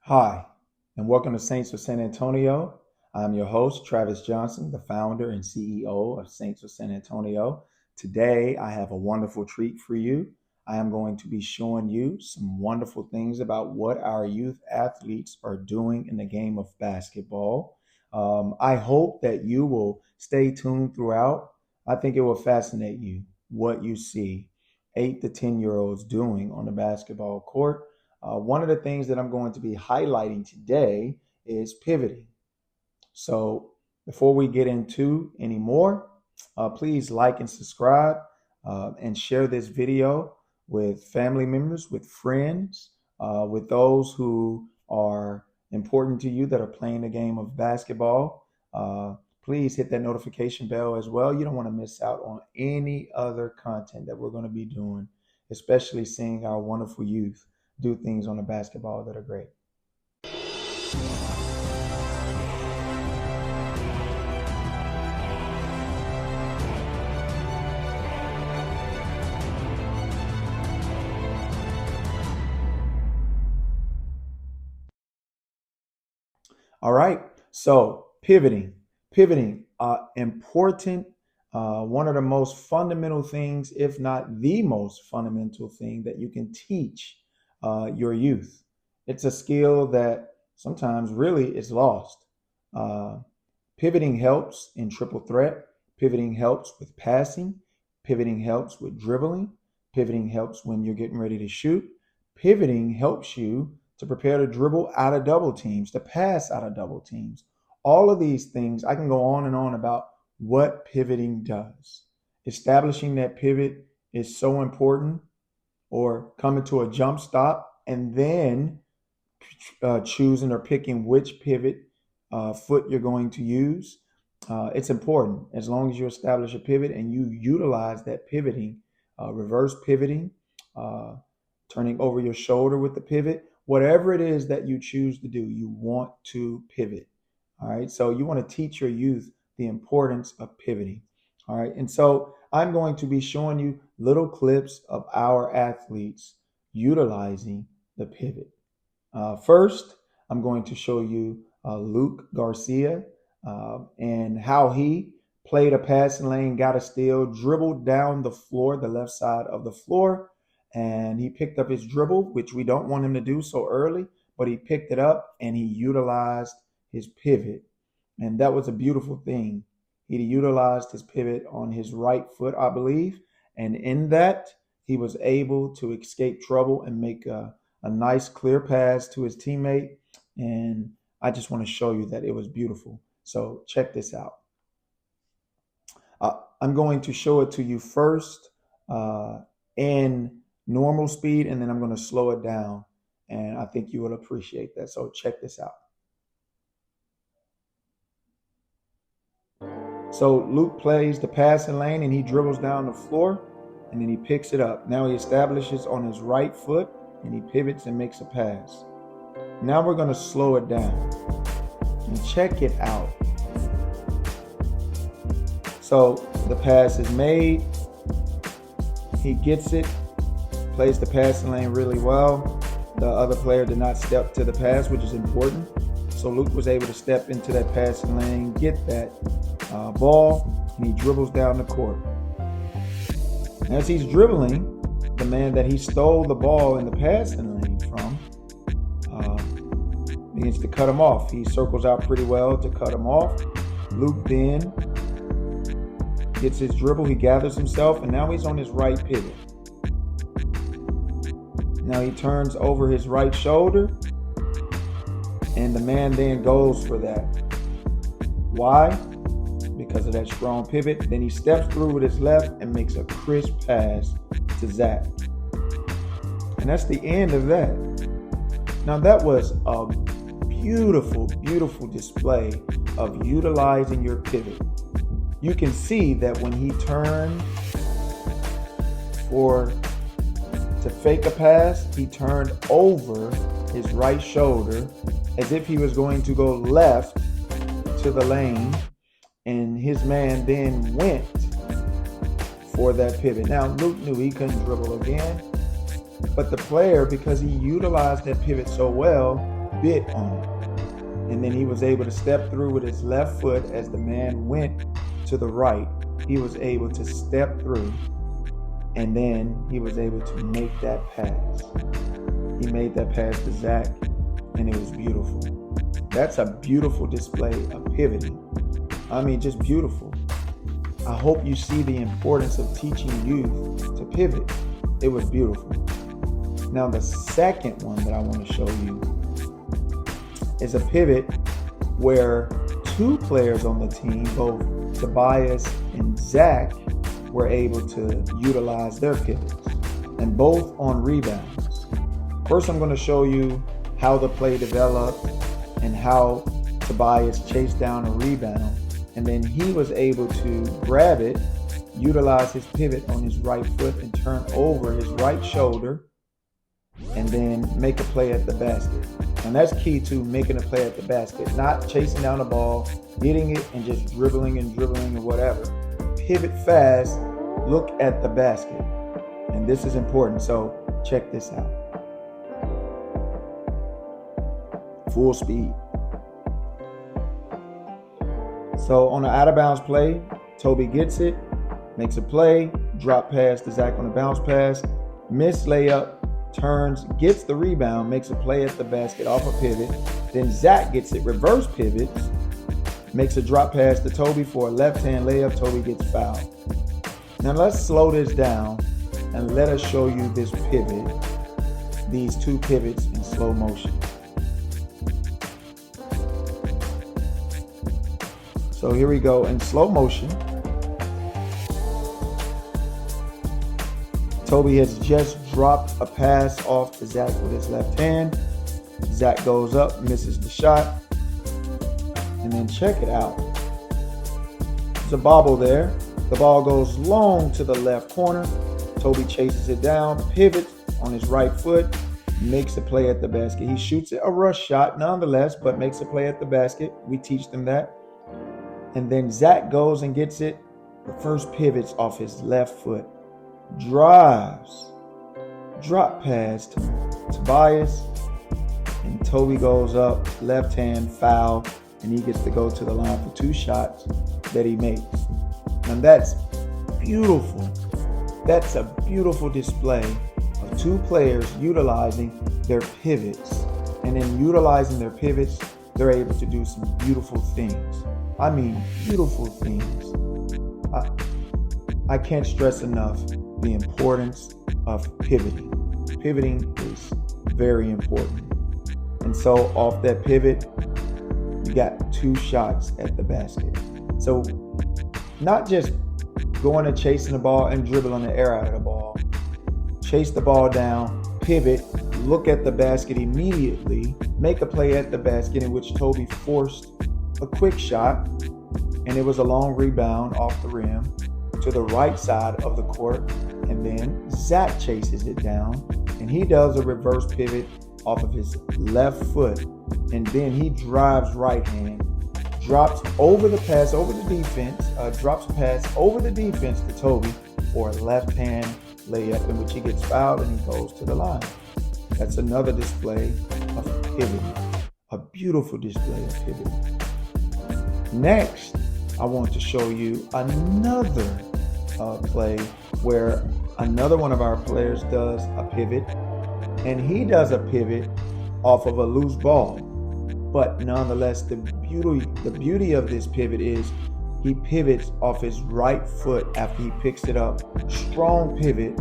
Hi, and welcome to Saints of San Antonio. I'm your host, Travis Johnson, the founder and CEO of Saints of San Antonio. Today, I have a wonderful treat for you. I am going to be showing you some wonderful things about what our youth athletes are doing in the game of basketball. I hope that you will stay tuned throughout. I think it will fascinate you what you see 8 to 10 year olds doing on the basketball court. One of the things that I'm going to be highlighting today is pivoting. So before we get into any more, please like and subscribe and share this video with family members, with friends, with those who are important to you that are playing the game of basketball. Please hit that notification bell as well. You don't want to miss out on any other content that we're going to be doing, especially seeing our wonderful youth do things on the basketball that are great. All right. So pivoting, important. One of the most fundamental things, if not the most fundamental thing that you can teach your youth. It's a skill that sometimes really is lost. Uh, Pivoting helps in triple threat. Pivoting helps with passing. Pivoting helps with dribbling. Pivoting helps when you're getting ready to shoot. Pivoting helps you to prepare to dribble out of double teams, to pass out of double teams. All of these things, I can go on and on about what pivoting does. Establishing that pivot is so important, or coming to a jump stop and then choosing or picking which pivot foot you're going to use. It's important as long as you establish a pivot and you utilize that pivoting, reverse pivoting, uh, turning over your shoulder with the pivot, whatever it is that you choose to do, you want to pivot. All right. So you want to teach your youth the importance of pivoting. All right. And so I'm going to be showing you little clips of our athletes utilizing the pivot. First, I'm going to show you Luke Garcia and how he played a passing lane, got a steal, dribbled down the floor, the left side of the floor, and he picked up his dribble, which we don't want him to do so early, but he picked it up and he utilized his pivot. And that was a beautiful thing. He utilized his pivot on his right foot, I believe. And in that, he was able to escape trouble and make a nice clear pass to his teammate. And I just want to show you that it was beautiful. So check this out. I'm going to show it to you first in normal speed, and then I'm going to slow it down. And I think you will appreciate that. So check this out. So Luke plays the passing lane and he dribbles down the floor and then he picks it up. Now he establishes on his right foot and he pivots and makes a pass. Now we're going to slow it down and check it out. So the pass is made. He gets it, plays the passing lane really well. The other player did not step to the pass, which is important. So Luke was able to step into that passing lane, get that ball, and he dribbles down the court. As he's dribbling, the man that he stole the ball in the passing lane from begins to cut him off. He circles out pretty well to cut him off. Luke then gets his dribble, he gathers himself, and now he's on his right pivot. Now he turns over his right shoulder, and the man then goes for that. Why? Because of that strong pivot. Then he steps through with his left and makes a crisp pass to Zach. And that's the end of that. Now that was a beautiful, beautiful display of utilizing your pivot. You can see that when he turned to fake a pass, he turned over his right shoulder as if he was going to go left to the lane, and his man then went for that pivot. Now Luke knew he couldn't dribble again, but the player, because he utilized that pivot so well, bit on it. And then he was able to step through with his left foot as the man went to the right. He was able to step through, and then he was able to make that pass. He made that pass to Zach, and it was beautiful. That's a beautiful display of pivoting. I mean, just beautiful. I hope you see the importance of teaching youth to pivot. It was beautiful. Now, the second one that I want to show you is a pivot where two players on the team, both Tobias and Zach, were able to utilize their pivots, and both on rebounds. First, I'm going to show you how the play developed and how Tobias chased down a rebound, and then he was able to grab it, utilize his pivot on his right foot and turn over his right shoulder, and then make a play at the basket. And that's key to making a play at the basket, not chasing down the ball, getting it and just dribbling or whatever. Pivot fast, look at the basket. And this is important, so check this out. Full speed. So on an out of bounds play, Toby gets it, makes a play, drop pass to Zach on a bounce pass, miss layup, turns, gets the rebound, makes a play at the basket off a pivot. Then Zach gets it, reverse pivots, makes a drop pass to Toby for a left-hand layup. Toby gets fouled. Now let's slow this down and let us show you this pivot, these two pivots in slow motion. So here we go in slow motion. Toby has just dropped a pass off to Zach with his left hand. Zach goes up, misses the shot. And then check it out. There's a bobble there. The ball goes long to the left corner. Toby chases it down, pivots on his right foot, makes a play at the basket. He shoots a rush shot nonetheless, but makes a play at the basket. We teach them that. And then Zach goes and gets it. The first pivots off his left foot. Drives, drop pass to Tobias, and Toby goes up, left hand foul, and he gets to go to the line for two shots that he makes. And that's beautiful. That's a beautiful display of two players utilizing their pivots. And in utilizing their pivots, they're able to do some beautiful things. I mean, beautiful things. I can't stress enough the importance of pivoting. Pivoting is very important. And so off that pivot, you got two shots at the basket. So not just going and chasing the ball and dribbling the air out of the ball. Chase the ball down, pivot, look at the basket immediately, make a play at the basket in which Toby forced a quick shot, and it was a long rebound off the rim to the right side of the court, and then Zach chases it down, and he does a reverse pivot off of his left foot, and then he drives right hand, drops over the pass, over the defense, drops a pass over the defense to Toby for a left hand layup in which he gets fouled and he goes to the line. That's another display of pivoting, a beautiful display of pivoting. Next, I want to show you another play where another one of our players does a pivot, and he does a pivot off of a loose ball. But nonetheless, the beauty of this pivot is he pivots off his right foot after he picks it up. Strong pivot,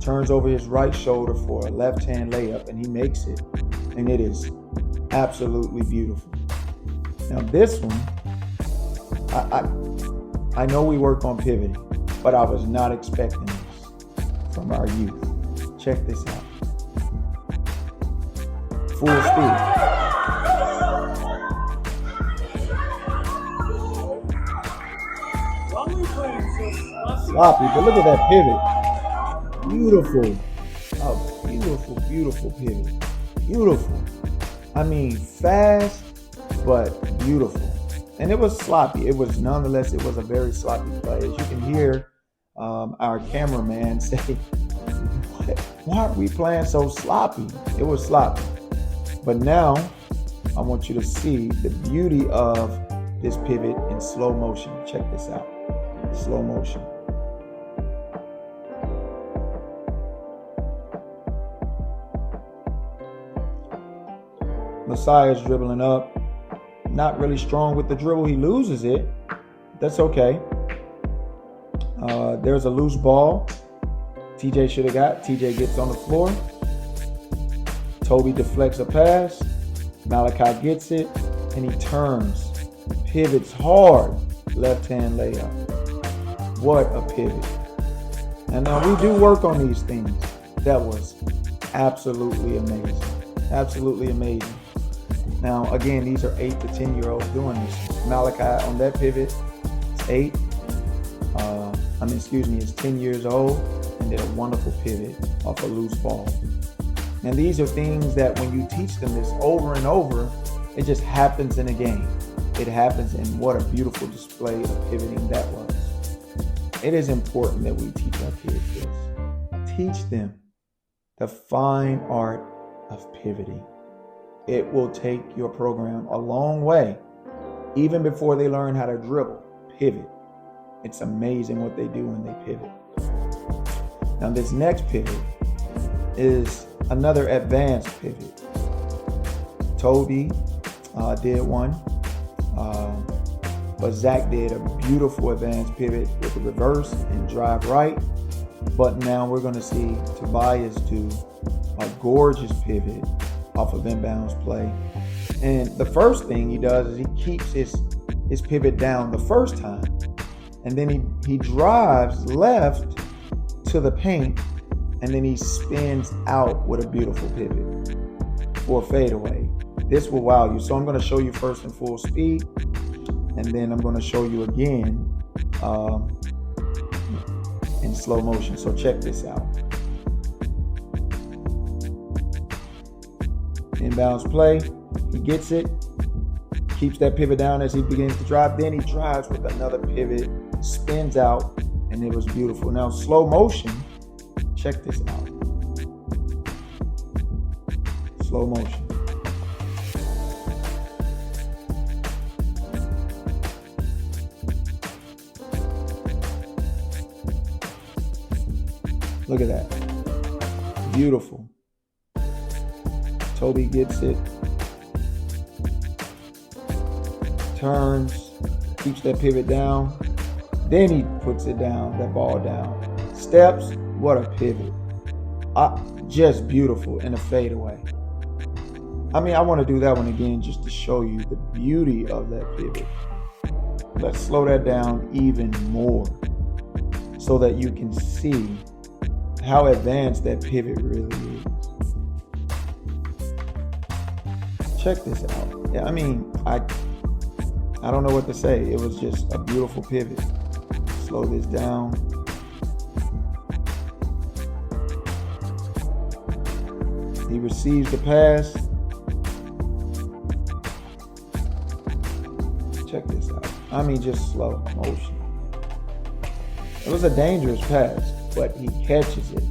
turns over his right shoulder for a left-hand layup, and he makes it. And it is absolutely beautiful. Now this one, I know we work on pivoting, but I was not expecting this from our youth. Check this out. Full speed. Sloppy, but look at that pivot. Beautiful. A beautiful, beautiful pivot. Beautiful. I mean, fast, but beautiful. And it was sloppy. It was nonetheless, it was a very sloppy play. As you can hear our cameraman say, why are we playing so sloppy? It was sloppy. But now I want you to see the beauty of this pivot in slow motion. Check this out. Slow motion. Messiah's dribbling up. Not really strong with the dribble. He loses it. That's okay. There's a loose ball. TJ should have got. TJ gets on the floor. Toby deflects a pass. Malachi gets it. And he turns. Pivots hard. Left-hand layup. What a pivot. And now we do work on these things. That was absolutely amazing. Absolutely amazing. Now, again, these are 8 to 10-year-olds doing this. Malachi on that pivot is 8. Is 10 years old and did a wonderful pivot off a loose ball. And these are things that when you teach them this over and over, it just happens in a game. It happens, and what a beautiful display of pivoting that was. It is important that we teach our kids this. Teach them the fine art of pivoting. It will take your program a long way, even before they learn how to dribble, pivot. It's amazing what they do when they pivot. Now this next pivot is another advanced pivot. Toby did one, but Zach did a beautiful advanced pivot with the reverse and drive right. But now we're going to see Tobias do a gorgeous pivot off of inbounds play. And the first thing he does is he keeps his pivot down the first time. And then he drives left to the paint, and then he spins out with a beautiful pivot for a fadeaway. This will wow you. So I'm going to show you first in full speed, and then I'm going to show you again in slow motion. So check this out. Inbounds play, he gets it, keeps that pivot down as he begins to drive. Then he drives with another pivot, spins out, and it was beautiful. Now slow motion, check this out. Slow motion. Look at that. Beautiful. Toby gets it. Turns. Keeps that pivot down. Then he puts it down, that ball down. Steps. What a pivot. Just beautiful in a fadeaway. I want to do that one again just to show you the beauty of that pivot. Let's slow that down even more so that you can see how advanced that pivot really is. Check this out. Yeah, I don't know what to say. It was just a beautiful pivot. Slow this down. He receives the pass. Check this out. Just slow motion. It was a dangerous pass, but he catches it.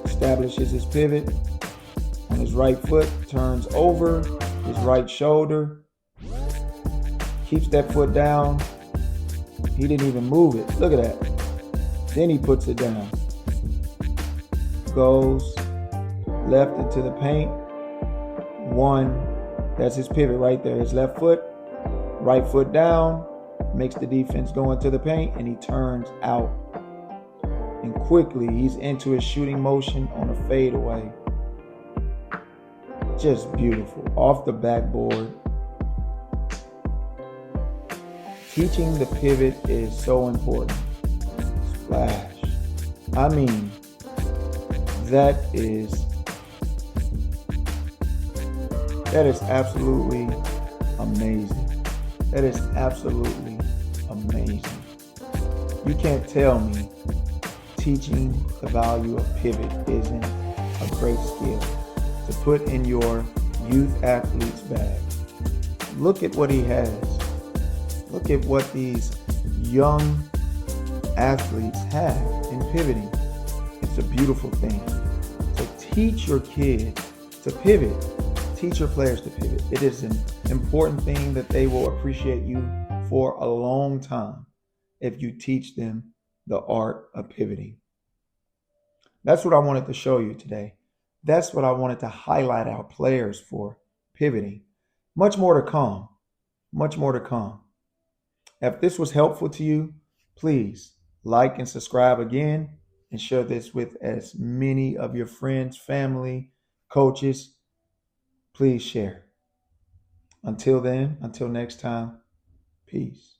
Establishes his pivot on his right foot, turns over his right shoulder, keeps that foot down. He didn't even move it. Look at that. Then he puts it down. Goes left into the paint. One. That's his pivot right there. His left foot, right foot down, makes the defense go into the paint, and he turns out. And quickly, he's into his shooting motion on a fadeaway. Just beautiful. Off the backboard. Teaching the pivot is so important. Splash. That is absolutely amazing. That is absolutely amazing. You can't tell me teaching the value of pivot isn't a great skill to put in your youth athlete's bag. Look at what he has. Look at what these young athletes have in pivoting. It's a beautiful thing. So teach your kid to pivot. Teach your players to pivot. It is an important thing that they will appreciate you for a long time if you teach them the art of pivoting. That's what I wanted to show you today. That's what I wanted to highlight our players for, pivoting. Much more to come. Much more to come. If this was helpful to you, please like and subscribe again and share this with as many of your friends, family, coaches. Please share. Until then, until next time, peace.